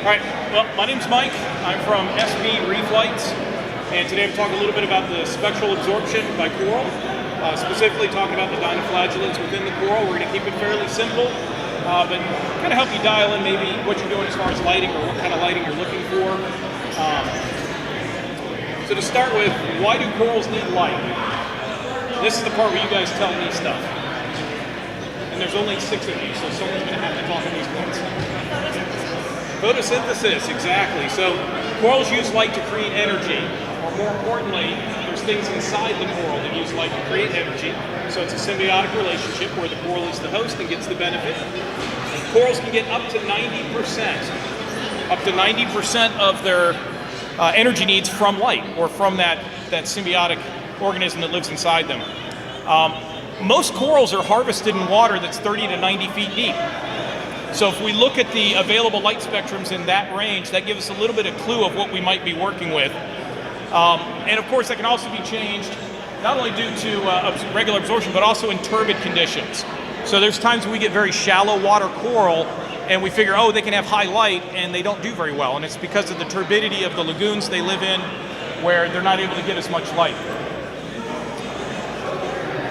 All right, well, my name's Mike. I'm from SB Reef Lights, and today I'm talking a little bit about the spectral absorption by coral, specifically talking about the dinoflagellates within the coral. We're going to keep it fairly simple, but kind of help you dial in maybe what you're doing as far as lighting or what kind of lighting you're looking for. So to start with, why do corals need light? This is the part where you guys tell me stuff. And there's only 6 of you, so someone's going to have to talk at these points. Photosynthesis, exactly. So corals use light to create energy, or more importantly, there's things inside the coral that use light to create energy. So it's a symbiotic relationship where the coral is the host and gets the benefit. Corals can get up to 90% of their energy needs from light, or from that symbiotic organism that lives inside them. Most corals are harvested in water that's 30 to 90 feet deep. So if we look at the available light spectrums in that range, that gives us a little bit of clue of what we might be working with. And of course, that can also be changed not only due to regular absorption, but also in turbid conditions. So there's times when we get very shallow water coral and we figure, oh, they can have high light, and they don't do very well. And it's because of the turbidity of the lagoons they live in, where they're not able to get as much light.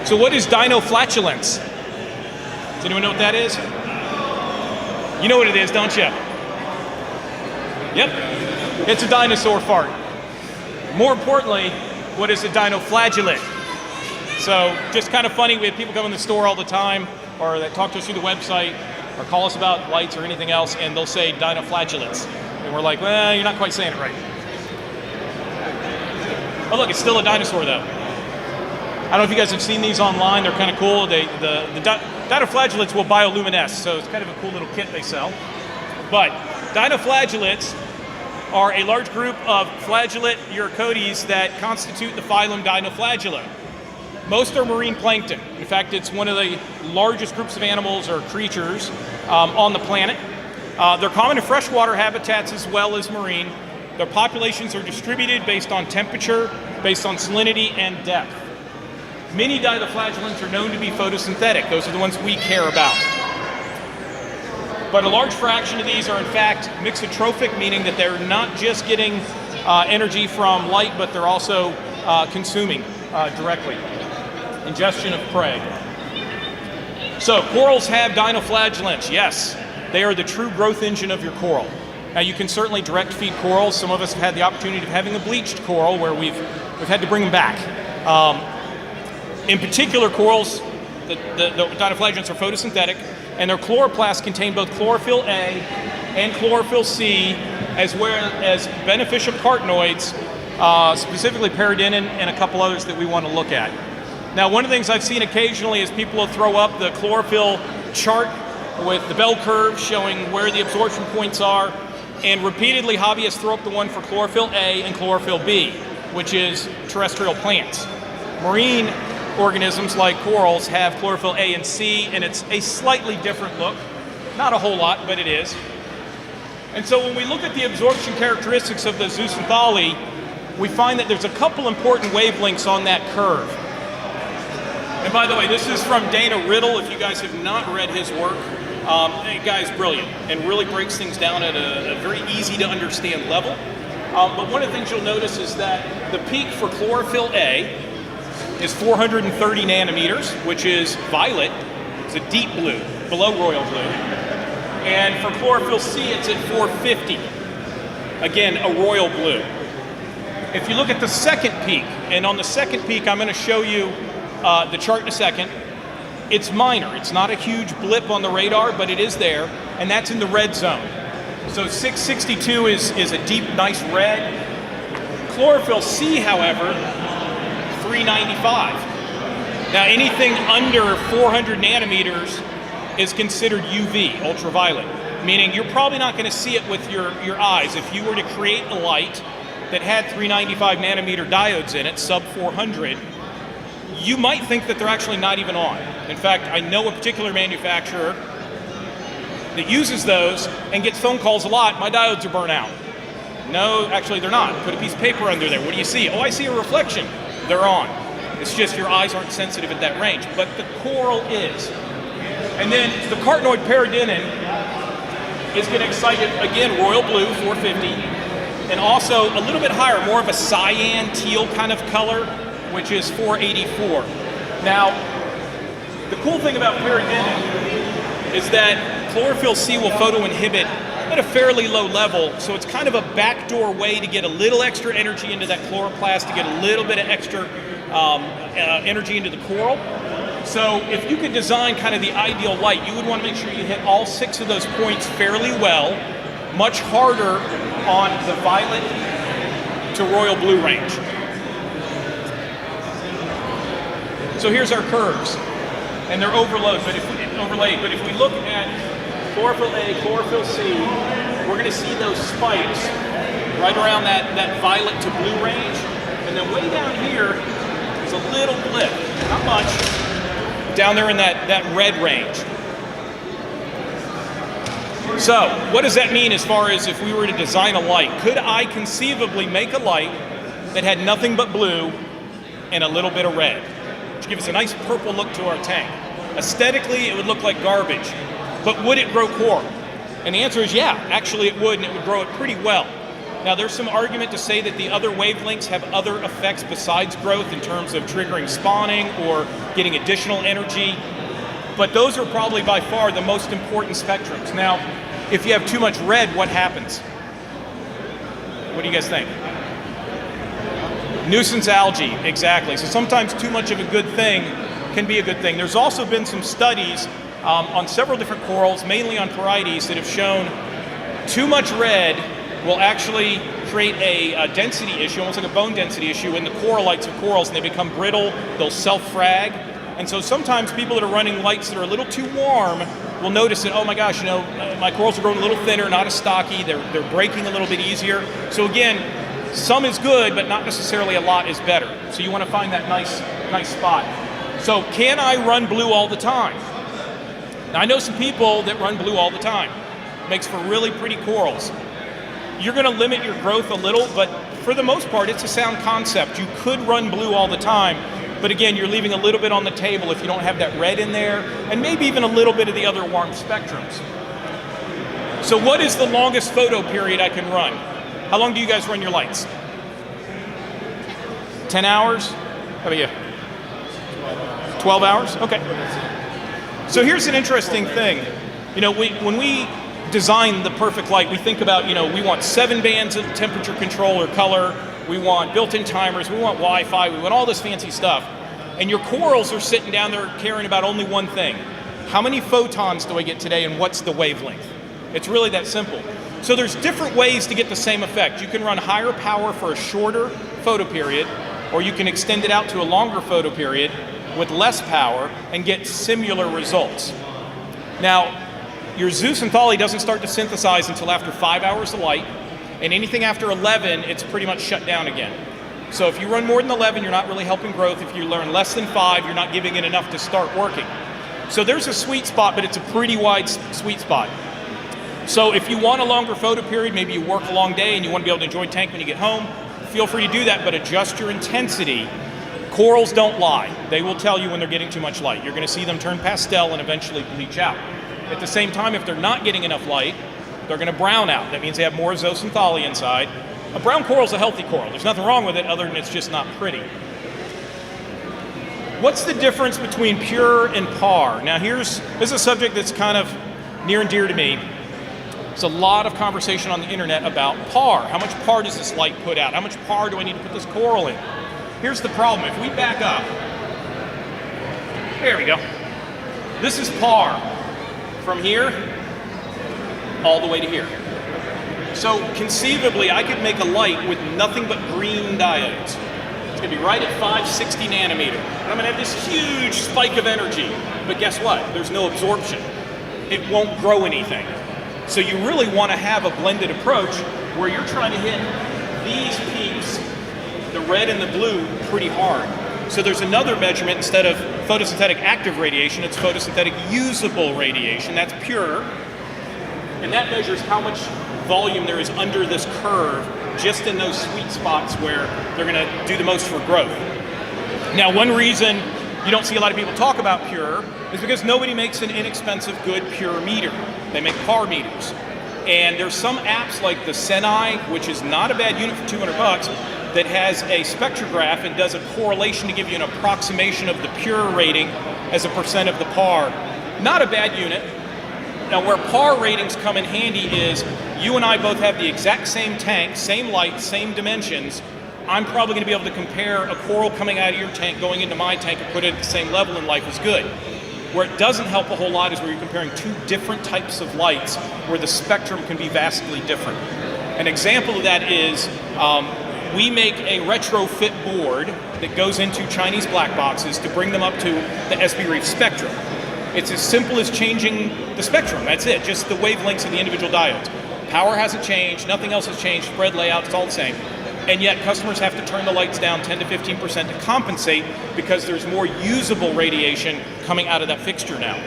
So what is dinoflatulence? Does anyone know what that is? You know what it is, don't you? Yep, it's a dinosaur fart. More importantly, what is a dinoflagellate? So just kind of funny, we have people come in the store all the time, or that talk to us through the website, or call us about lights or anything else, and they'll say dinoflagellates. And we're like, well, you're not quite saying it right. Oh look, it's still a dinosaur though. I don't know if you guys have seen these online, they're kind of cool. The dinoflagellates will bioluminesce, so it's kind of a cool little kit they sell. But dinoflagellates are a large group of flagellate Eurycodes that constitute the phylum Dinoflagella. Most are marine plankton. In fact, it's one of the largest groups of animals or creatures on the planet. They're common in freshwater habitats as well as marine. Their populations are distributed based on temperature, based on salinity, and depth. Many dinoflagellants are known to be photosynthetic. Those are the ones we care about. But a large fraction of these are in fact mixotrophic, meaning that they're not just getting energy from light, but they're also consuming directly. Ingestion of prey. So corals have dinoflagellants, yes. They are the true growth engine of your coral. Now you can certainly direct feed corals. Some of us have had the opportunity of having a bleached coral where we've had to bring them back. In particular, corals, the dinoflagellants are photosynthetic, and their chloroplasts contain both chlorophyll A and chlorophyll C, as well as beneficial carotenoids, specifically paradenin and a couple others that we want to look at. Now, one of the things I've seen occasionally is people will throw up the chlorophyll chart with the bell curve showing where the absorption points are, and repeatedly hobbyists throw up the one for chlorophyll A and chlorophyll B, which is terrestrial plants. Marine organisms like corals have chlorophyll A and C, and it's a slightly different look. Not a whole lot, but it is. And so when we look at the absorption characteristics of the Zooxanthellae, we find that there's a couple important wavelengths on that curve. And by the way, this is from Dana Riddle. If you guys have not read his work, the guy's brilliant and really breaks things down at a very easy to understand level. But one of the things you'll notice is that the peak for chlorophyll A is 430 nanometers, which is violet. It's a deep blue, below royal blue. And for chlorophyll C, it's at 450. Again, a royal blue. If you look at the second peak, and on the second peak, I'm going to show you the chart in a second. It's minor. It's not a huge blip on the radar, but it is there, and that's in the red zone. So 662 is a deep, nice red. Chlorophyll C, however, 395. Now anything under 400 nanometers is considered UV, ultraviolet, meaning you're probably not going to see it with your eyes. If you were to create a light that had 395 nanometer diodes in it, sub 400, you might think that they're actually not even on. In fact, I know a particular manufacturer that uses those and gets phone calls a lot. My diodes are burnt out. No, actually they're not. Put a piece of paper under there. What do you see? Oh, I see a reflection. They're on. It's just your eyes aren't sensitive at that range, but the coral is. And then the carotenoid paradenin is going to excite it, again, royal blue, 450, and also a little bit higher, more of a cyan teal kind of color, which is 484. Now, the cool thing about pyridinic is that chlorophyll C will photoinhibit at a fairly low level, so it's kind of a backdoor way to get a little extra energy into that chloroplast, to get a little bit of extra energy into the coral. So if you could design kind of the ideal light, you would want to make sure you hit all 6 of those points fairly well, much harder on the violet to royal blue range. So here's our curves, and they're overlaid, but if we look at chlorophyll A, chlorophyll C, we're going to see those spikes right around that violet to blue range. And then way down here is a little blip, not much, down there in that red range. So what does that mean as far as if we were to design a light? Could I conceivably make a light that had nothing but blue and a little bit of red, which gives us a nice purple look to our tank? Aesthetically, it would look like garbage. But would it grow coral? And the answer is yeah, actually it would, and it would grow it pretty well. Now there's some argument to say that the other wavelengths have other effects besides growth in terms of triggering spawning or getting additional energy, but those are probably by far the most important spectrums. Now, if you have too much red, what happens? What do you guys think? Nuisance algae, exactly. So sometimes too much of a good thing can be a good thing. There's also been some studies on several different corals, mainly on parietes, that have shown too much red will actually create a density issue, almost like a bone density issue in the corallites of corals, and they become brittle, they'll self-frag. And so sometimes people that are running lights that are a little too warm will notice that, oh my gosh, my corals are growing a little thinner, not as stocky, they're breaking a little bit easier. So again, some is good, but not necessarily a lot is better. So you want to find that nice spot. So can I run blue all the time? Now, I know some people that run blue all the time. Makes for really pretty corals. You're going to limit your growth a little, but for the most part, it's a sound concept. You could run blue all the time, but again, you're leaving a little bit on the table if you don't have that red in there, and maybe even a little bit of the other warm spectrums. So what is the longest photo period I can run? How long do you guys run your lights? 10 hours? How about you? 12 hours? Okay. So here's an interesting thing. When we design the perfect light, we think about, we want 7 bands of temperature control or color, we want built-in timers, we want Wi-Fi, we want all this fancy stuff. And your corals are sitting down there caring about only one thing. How many photons do I get today and what's the wavelength? It's really that simple. So there's different ways to get the same effect. You can run higher power for a shorter photo period, or you can extend it out to a longer photo period with less power and get similar results. Now, your Zooxanthellae doesn't start to synthesize until after 5 hours of light, and anything after 11, it's pretty much shut down again. So if you run more than 11, you're not really helping growth. If you run less than 5, you're not giving it enough to start working. So there's a sweet spot, but it's a pretty wide sweet spot. So if you want a longer photo period, maybe you work a long day and you want to be able to enjoy tank when you get home, feel free to do that, but adjust your intensity. Corals don't lie. They will tell you when they're getting too much light. You're going to see them turn pastel and eventually bleach out. At the same time, if they're not getting enough light, they're going to brown out. That means they have more Zooxanthellae inside. A brown coral is a healthy coral. There's nothing wrong with it other than it's just not pretty. What's the difference between pure and par? Now this is a subject that's kind of near and dear to me. There's a lot of conversation on the internet about par. How much par does this light put out? How much par do I need to put this coral in? Here's the problem. If we back up, there we go. This is par from here all the way to here. So conceivably, I could make a light with nothing but green diodes. It's going to be right at 560 nanometer. And I'm going to have this huge spike of energy. But guess what? There's no absorption. It won't grow anything. So you really want to have a blended approach where you're trying to hit these peaks, the red and the blue, pretty hard. So there's another measurement. Instead of photosynthetic active radiation, it's photosynthetic usable radiation. That's pure. And that measures how much volume there is under this curve, just in those sweet spots where they're going to do the most for growth. Now, one reason you don't see a lot of people talk about pure is because nobody makes an inexpensive, good, pure meter. They make par meters. And there's some apps like the Senai, which is not a bad unit for 200 bucks, that has a spectrograph and does a correlation to give you an approximation of the pure rating as a percent of the par. Not a bad unit. Now where par ratings come in handy is you and I both have the exact same tank, same light, same dimensions. I'm probably going to be able to compare a coral coming out of your tank going into my tank and put it at the same level, and life is good. Where it doesn't help a whole lot is where you're comparing two different types of lights where the spectrum can be vastly different. An example of that is we make a retrofit board that goes into Chinese black boxes to bring them up to the SB Reef Spectral. It's as simple as changing the spectrum, that's it, just the wavelengths of the individual diodes. Power hasn't changed, nothing else has changed, spread layout, it's all the same. And yet customers have to turn the lights down 10 to 15% to compensate because there's more usable radiation coming out of that fixture now.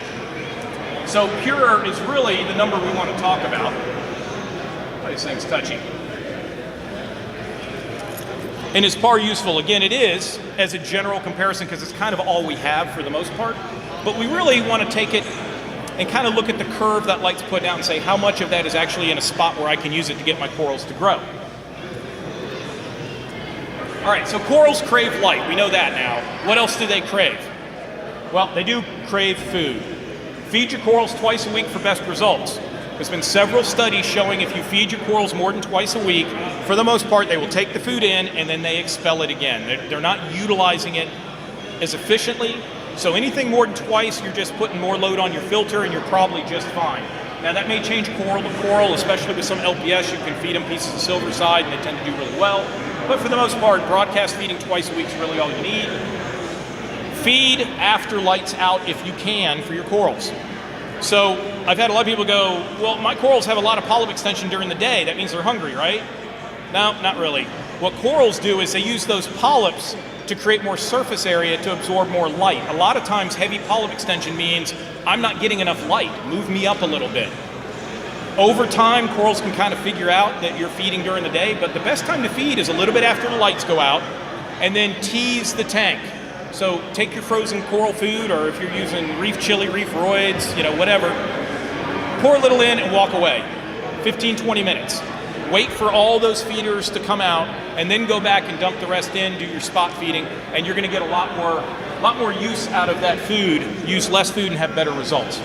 So pure is really the number we want to talk about. This thing's touchy. And is par useful? Again, it is as a general comparison because it's kind of all we have for the most part. But we really want to take it and kind of look at the curve that light's put out and say how much of that is actually in a spot where I can use it to get my corals to grow. All right, so corals crave light. We know that now. What else do they crave? Well, they do crave food. Feed your corals twice a week for best results. There's been several studies showing if you feed your corals more than twice a week, for the most part, they will take the food in and then they expel it again. They're not utilizing it as efficiently. So anything more than twice, you're just putting more load on your filter and you're probably just fine. Now that may change coral to coral, especially with some LPS. You can feed them pieces of silver side and they tend to do really well. But for the most part, broadcast feeding twice a week is really all you need. Feed after lights out if you can for your corals. So I've had a lot of people go, well, my corals have a lot of polyp extension during the day. That means they're hungry, right? No, not really. What corals do is they use those polyps to create more surface area to absorb more light. A lot of times heavy polyp extension means I'm not getting enough light, move me up a little bit. Over time, corals can kind of figure out that you're feeding during the day, but the best time to feed is a little bit after the lights go out, and then tease the tank. So take your frozen coral food, or if you're using reef chili, reef roids, whatever, pour a little in and walk away. 15, 20 minutes. Wait for all those feeders to come out, and then go back and dump the rest in, do your spot feeding, and you're gonna get a lot more use out of that food, use less food and have better results.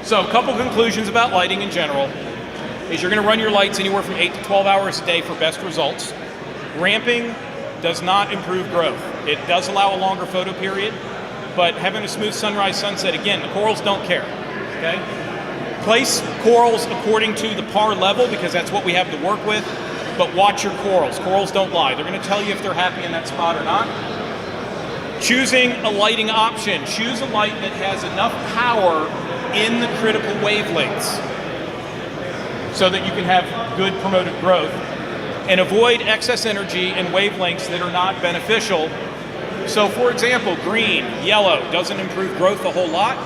So a couple conclusions about lighting in general is you're gonna run your lights anywhere from 8 to 12 hours a day for best results. Ramping does not improve growth. It does allow a longer photo period, but having a smooth sunrise, sunset, again, the corals don't care, okay? Place corals according to the par level because that's what we have to work with, but watch your corals. Corals don't lie. They're gonna tell you if they're happy in that spot or not. Choosing a lighting option. Choose a light that has enough power in the critical wavelengths so that you can have good promoted growth, and avoid excess energy and wavelengths that are not beneficial. So for example, green, yellow doesn't improve growth a whole lot,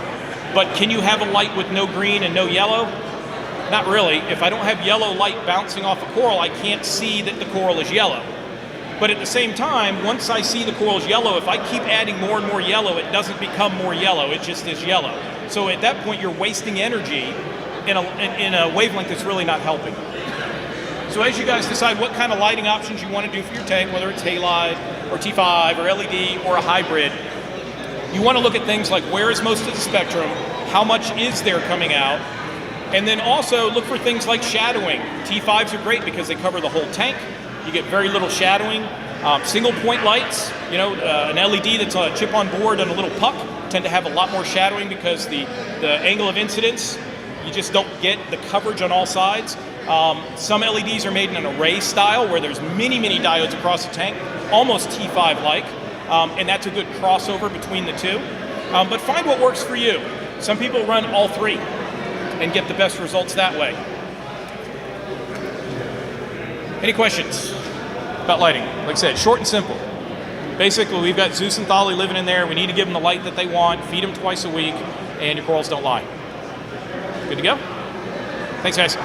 but can you have a light with no green and no yellow? Not really. If I don't have yellow light bouncing off a coral, I can't see that the coral is yellow. But at the same time, once I see the coral is yellow, if I keep adding more and more yellow, it doesn't become more yellow, it just is yellow. So at that point, you're wasting energy in a wavelength that's really not helping. So as you guys decide what kind of lighting options you want to do for your tank, whether it's halide or T5 or LED or a hybrid, you want to look at things like where is most of the spectrum, how much is there coming out, and then also look for things like shadowing. T5s are great because they cover the whole tank. You get very little shadowing. Single point lights, an LED that's a chip on board and a little puck tend to have a lot more shadowing because the angle of incidence, you just don't get the coverage on all sides. Some LEDs are made in an array style where there's many, many diodes across the tank, almost T5-like, and that's a good crossover between the two. But find what works for you. Some people run all three and get the best results that way. Any questions about lighting? Like I said, short and simple. Basically, we've got Zooxanthellae living in there. We need to give them the light that they want, feed them twice a week, and your corals don't lie. Good to go? Thanks, guys.